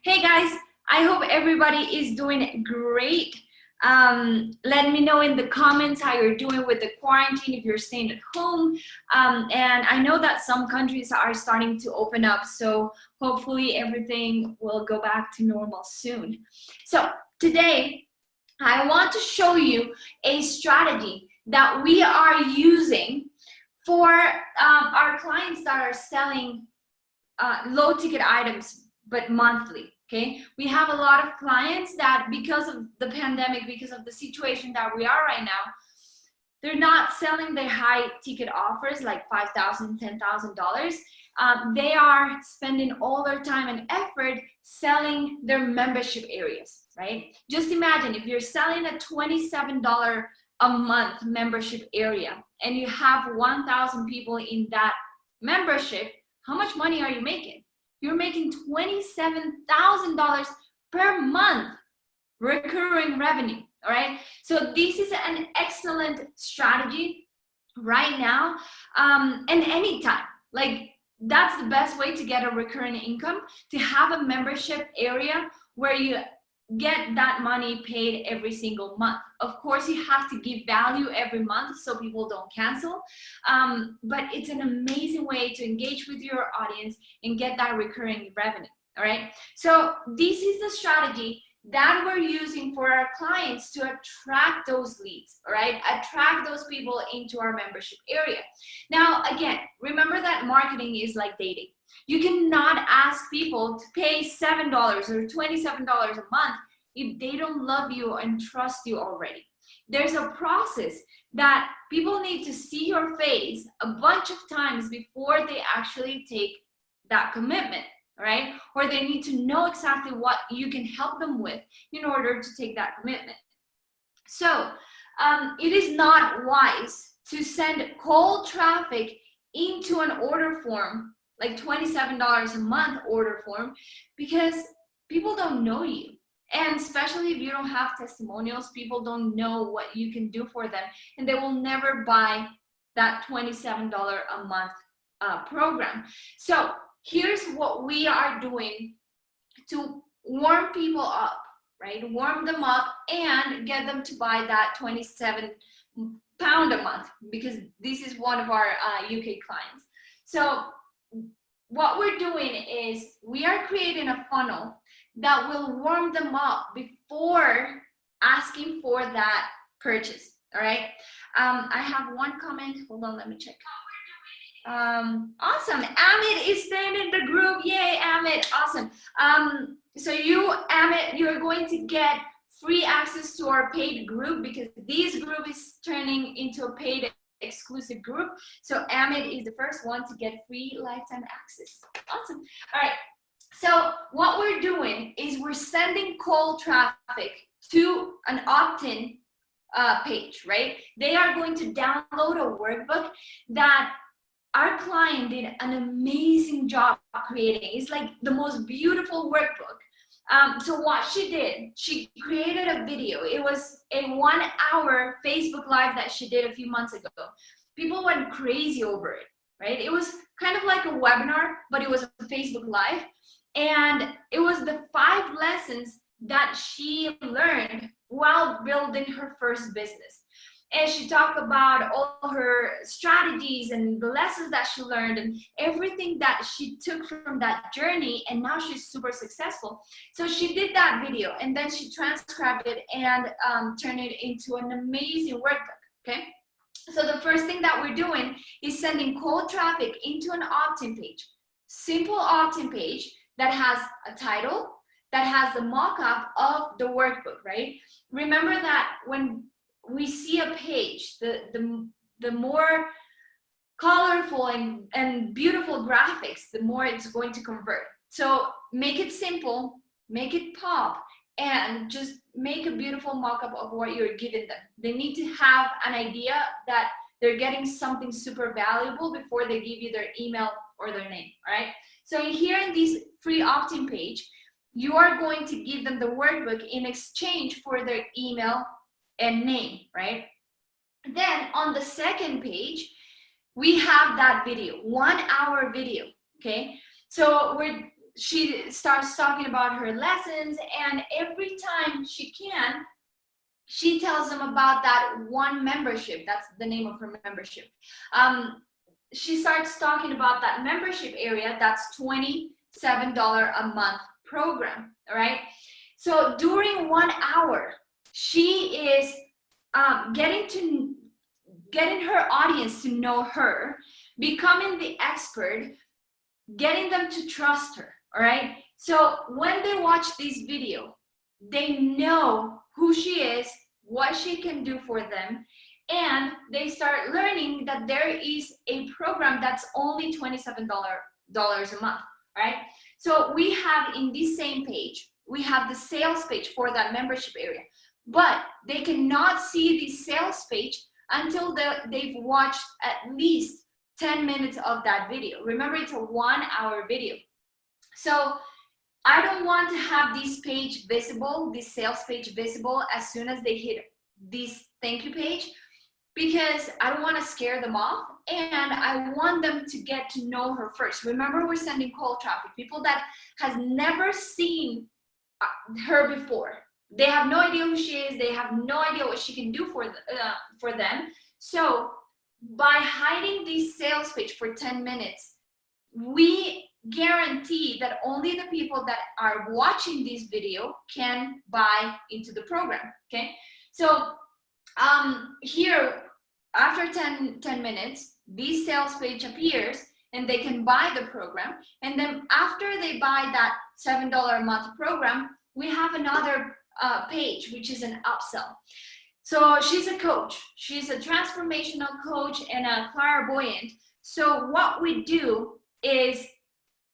Hey guys, I hope everybody is doing great. Let me know in the comments how you're doing with the quarantine, if you're staying at home. And I know that some countries are starting to open up, so hopefully everything will go back to normal soon. So today, I want to show you a strategy that we are using for our clients that are selling low ticket items but monthly. Okay, we have a lot of clients that because of the pandemic, because of the situation that we are right now, they're not selling their high ticket offers like $5,000, $10,000. They are spending all their time and effort selling their membership areas, right? Just imagine if you're selling a $27 a month membership area and you have 1,000 people in that membership. How much money are you making? You're making $27,000 per month recurring revenue, all right? So this is an excellent strategy right now and anytime. Like, that's the best way to get a recurring income, to have a membership area where you get that money paid every single month. Of course, you have to give value every month so people don't cancel, but it's an amazing way to engage with your audience and get that recurring revenue. All right, so this is the strategy that we're using for our clients to attract those leads, all right? Attract those people into our membership area. Now, again, remember that marketing is like dating. You cannot ask people to pay $7 or $27 a month if they don't love you and trust you already. There's a process that people need to see your face a bunch of times before they actually take that commitment, right? Or they need to know exactly what you can help them with in order to take that commitment. So it is not wise to send cold traffic into an order form, like $27 a month order form, because people don't know you. And especially if you don't have testimonials, people don't know what you can do for them, and they will never buy that $27 a month program. So here's what we are doing to warm people up, right? Warm them up and get them to buy that 27 pound a month, because this is one of our UK clients. So what we're doing is we are creating a funnel that will warm them up before asking for that purchase, all right? I have one comment. Hold on, let me check. Awesome. Amit is staying in the group. Yay, Amit. Awesome. So you, Amit, you're going to get free access to our paid group, because this group is turning into a paid exclusive group. So Amit is the first one to get free lifetime access. Awesome. All right. So what we're doing is we're sending cold traffic to an opt-in page, right? They are going to download a workbook that our client did an amazing job creating. It's like the most beautiful workbook. So what she did, she created a video. It was a 1-hour Facebook Live that she did a few months ago. People went crazy over it, right? It was kind of like a webinar, but it was a Facebook Live. And it was the 5 lessons that she learned while building her first business. And she talked about all her strategies and the lessons that she learned and everything that she took from that journey, and now she's super successful. So she did that video, and then she transcribed it and turned it into an amazing workbook, okay? So the first thing that we're doing is sending cold traffic into an opt-in page. Simple opt-in page that has a title, that has the mock-up of the workbook, right? Remember that when we see a page, the more colorful and beautiful graphics, the more it's going to convert. So make it simple, make it pop, and just make a beautiful mock-up of what you're giving them. They need to have an idea that they're getting something super valuable before they give you their email or their name, all right? So here in this free opt-in page, you are going to give them the workbook in exchange for their email and name, right? Then on the second page, we have that video, 1-hour video, okay? So she starts talking about her lessons, and every time she can, she tells them about that one membership. That's the name of her membership. She starts talking about that membership area. That's $27 a month program. All right. So during 1 hour, she is getting her audience to know her, becoming the expert, getting them to trust her. All right. So when they watch this video, they know who she is, what she can do for them, and they start learning that there is a program that's only $27 a month, right? So we have in this same page, we have the sales page for that membership area, but they cannot see the sales page until they've watched at least 10 minutes of that video. Remember, it's a 1 hour video. So I don't want to have this page visible, this sales page visible as soon as they hit this thank you page, because I don't want to scare them off, and I want them to get to know her first. Remember, we're sending cold traffic, people that has never seen her before. They have no idea who she is. They have no idea what she can do for them. So by hiding this sales page for 10 minutes, we guarantee that only the people that are watching this video can buy into the program. Okay, so here after 10 minutes, this sales page appears and they can buy the program. And then after they buy that $7 a month program, we have another page, which is an upsell. So she's a coach, she's a transformational coach and a clairvoyant. So what we do is,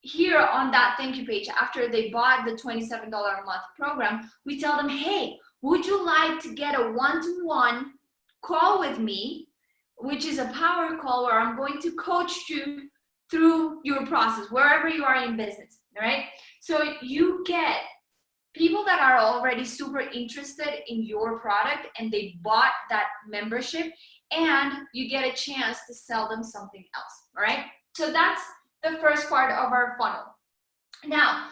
here on that thank you page, after they bought the $27 a month program, we tell them, hey, would you like to get a one-to-one call with me, which is a power call where I'm going to coach you through your process, wherever you are in business, all right? So you get people that are already super interested in your product and they bought that membership, and you get a chance to sell them something else, all right? So that's the first part of our funnel. Now,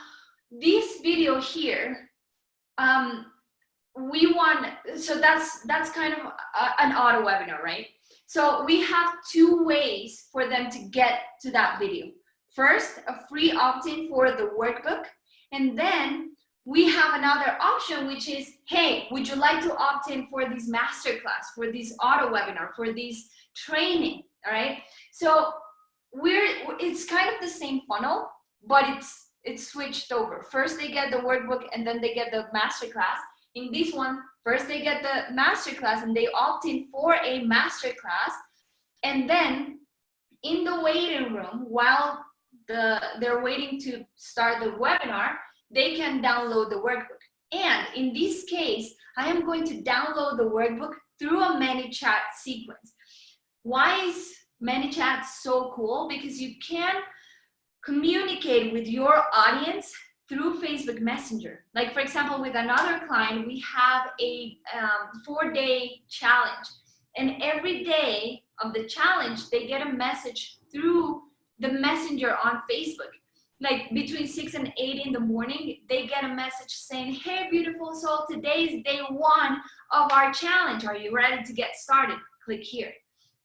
this video here, so that's kind of an auto webinar, right? So we have two ways for them to get to that video. First, a free opt-in for the workbook, and then we have another option, which is, hey, would you like to opt in for this masterclass, for this auto webinar, for this training, all right? So it's kind of the same funnel, but it's switched over. First they get the workbook and then they get the masterclass. In this one, first they get the masterclass and they opt in for a masterclass, and then in the waiting room, while they're waiting to start the webinar, they can download the workbook. And in this case, I am going to download the workbook through a ManyChat sequence. Why is ManyChat so cool? Because you can communicate with your audience through Facebook Messenger. Like, for example, with another client, we have a 4-day challenge, and every day of the challenge they get a message through the messenger on Facebook. Like between 6 and 8 in the morning, they get a message saying, hey, beautiful soul, today is day 1 of our challenge. Are you ready to get started? Click here.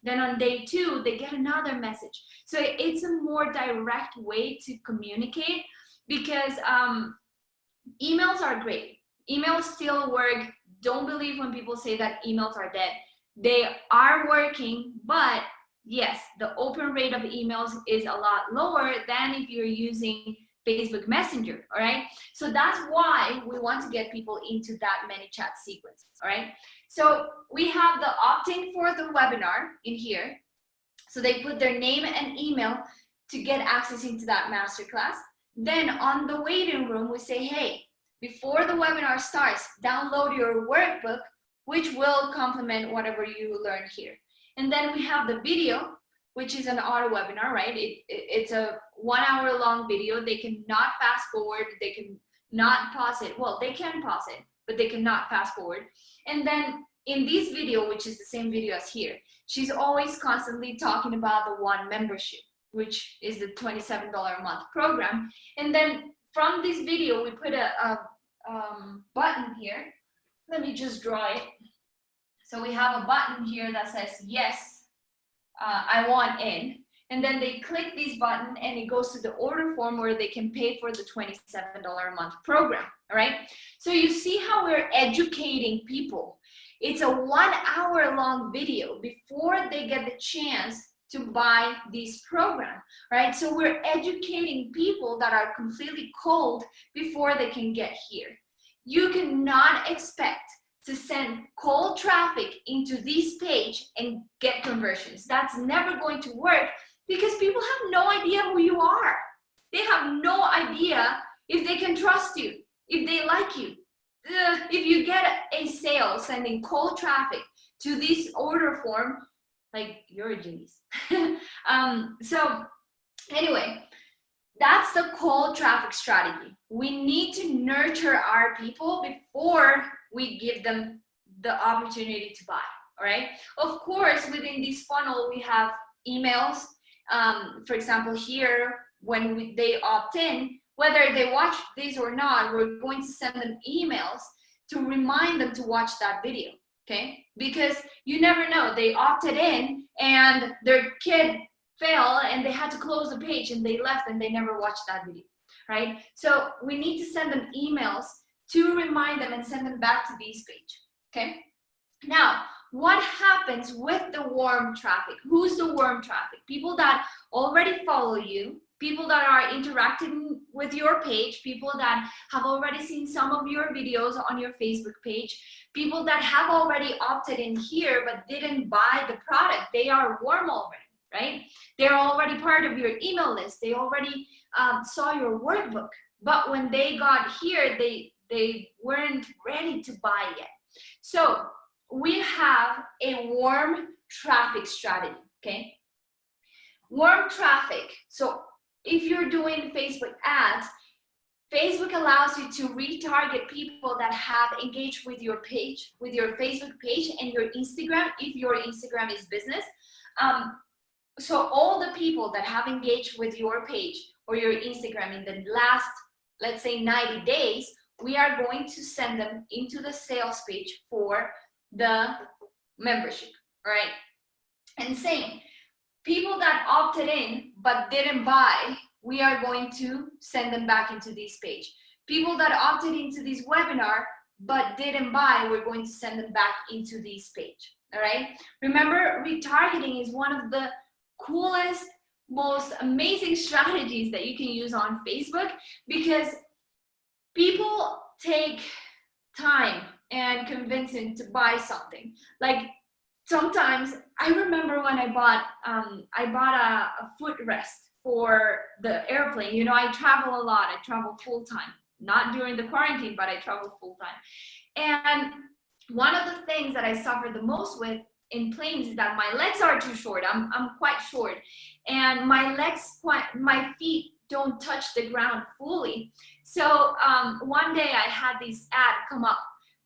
Then on day 2, they get another message. So it's a more direct way to communicate, because emails are great. Emails still work. Don't believe when people say that emails are dead. They are working, but yes, the open rate of emails is a lot lower than if you're using Facebook Messenger, all right? So that's why we want to get people into that ManyChat sequence, all right? So we have the opt-in for the webinar in here. So they put their name and email to get access into that masterclass. Then on the waiting room, we say, hey, before the webinar starts, download your workbook, which will complement whatever you learn here. And then we have the video, which is an auto webinar, right? It's a 1 hour long video. They cannot fast forward. They can not pause it. Well, they can pause it, but they cannot fast forward. And then in this video, which is the same video as here, she's always constantly talking about the one membership. which is the $27 a month program. And then from this video, we put a button here. Let me just draw it. So we have a button here that says, yes, I want in. And then they click this button and it goes to the order form where they can pay for the $27 a month program, all right? So you see how we're educating people. It's a 1 hour long video before they get the chance to buy this program, right? So we're educating people that are completely cold before they can get here. You cannot expect to send cold traffic into this page and get conversions. That's never going to work because people have no idea who you are. They have no idea if they can trust you, if they like you. If you get a sale sending cold traffic to this order form, like, you're a genius. So anyway, that's the cold traffic strategy. We need to nurture our people before we give them the opportunity to buy, all right? Of course, within this funnel, we have emails. For example, here, when they opt in, whether they watch this or not, we're going to send them emails to remind them to watch that video, okay? Because you never know, they opted in and their kid failed and they had to close the page and they left and they never watched that video, right? So we need to send them emails to remind them and send them back to this page, okay? Now, what happens with the warm traffic? Who's the warm traffic? People that already follow you, people that are interacting with your page, people that have already seen some of your videos on your Facebook page, people that have already opted in here but didn't buy the product. They are warm already, right? They're already part of your email list. They already saw your workbook. But when they got here, they weren't ready to buy yet. So we have a warm traffic strategy, okay? Warm traffic. So if you're doing Facebook ads, Facebook allows you to retarget people that have engaged with your page, with your Facebook page and your Instagram, if your Instagram is business. So all the people that have engaged with your page or your Instagram in the last, let's say 90 days, we are going to send them into the sales page for the membership, right? And same, people that opted in but didn't buy, we are going to send them back into this page. People that opted into this webinar but didn't buy, we're going to send them back into this page, all right? Remember, retargeting is one of the coolest, most amazing strategies that you can use on Facebook because people take time and convincing to buy something. Like sometimes, I remember when I bought a footrest for the airplane. You know, I travel a lot. I travel full time, not during the quarantine, but I travel full time. And one of the things that I suffer the most with in planes is that my legs are too short. I'm quite short, and my feet don't touch the ground fully. So one day I had this ad come up.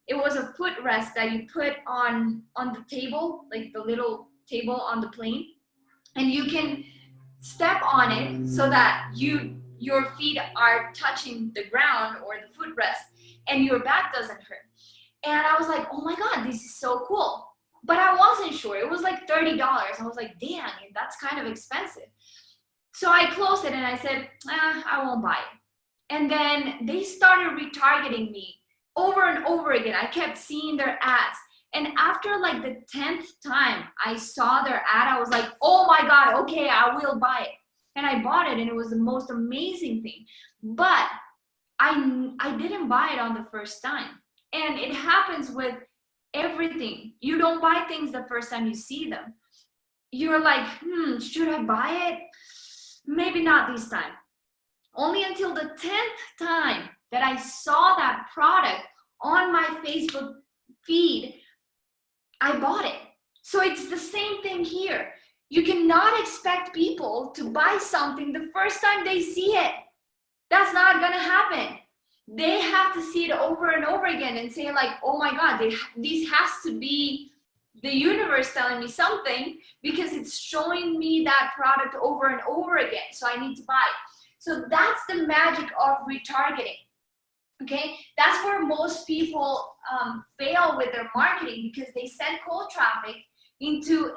It was a footrest that you put on the table, like the little table on the plane, and you can step on it so that your feet are touching the ground or the footrest and your back doesn't hurt. And I was like, oh my God, this is so cool. But I wasn't sure. It was like $30. I was like, damn, that's kind of expensive. So I closed it and I said, I won't buy it. And then they started retargeting me over and over again. I kept seeing their ads. And after like the 10th time I saw their ad, I was like, oh my God, okay, I will buy it. And I bought it and it was the most amazing thing. But I didn't buy it on the first time. And it happens with everything. You don't buy things the first time you see them. You're like, should I buy it? Maybe not this time. Only until the 10th time that I saw that product on my Facebook feed, I bought it. So it's the same thing here. You cannot expect people to buy something the first time they see it. That's not gonna happen. They have to see it over and over again and say like, oh my God, this has to be the universe telling me something because it's showing me that product over and over again. So I need to buy it. So that's the magic of retargeting. Okay, that's where most people fail with their marketing, because they send cold traffic into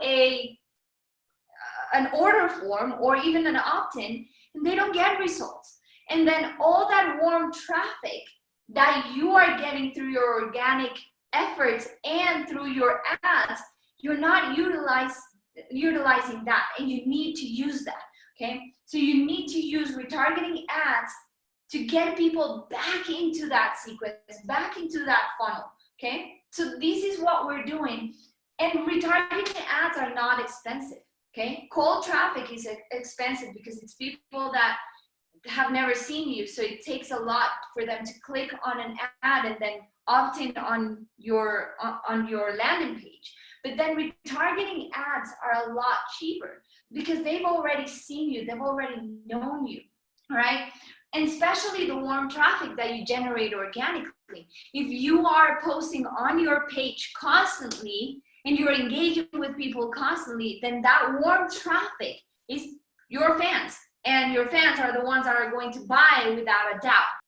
an order form or even an opt-in, and they don't get results. And then all that warm traffic that you are getting through your organic efforts and through your ads, you're not utilizing that, and you need to use that. Okay, so you need to use retargeting ads to get people back into that sequence, back into that funnel. Okay, so this is what we're doing. And retargeting ads are not expensive. Okay, cold traffic is expensive because it's people that have never seen you, so it takes a lot for them to click on an ad and then opt in on your landing page. But then retargeting ads are a lot cheaper because they've already seen you, they've already known you. All right, and especially the warm traffic that you generate organically. If you are posting on your page constantly and you're engaging with people constantly, then that warm traffic is your fans. And your fans are the ones that are going to buy without a doubt.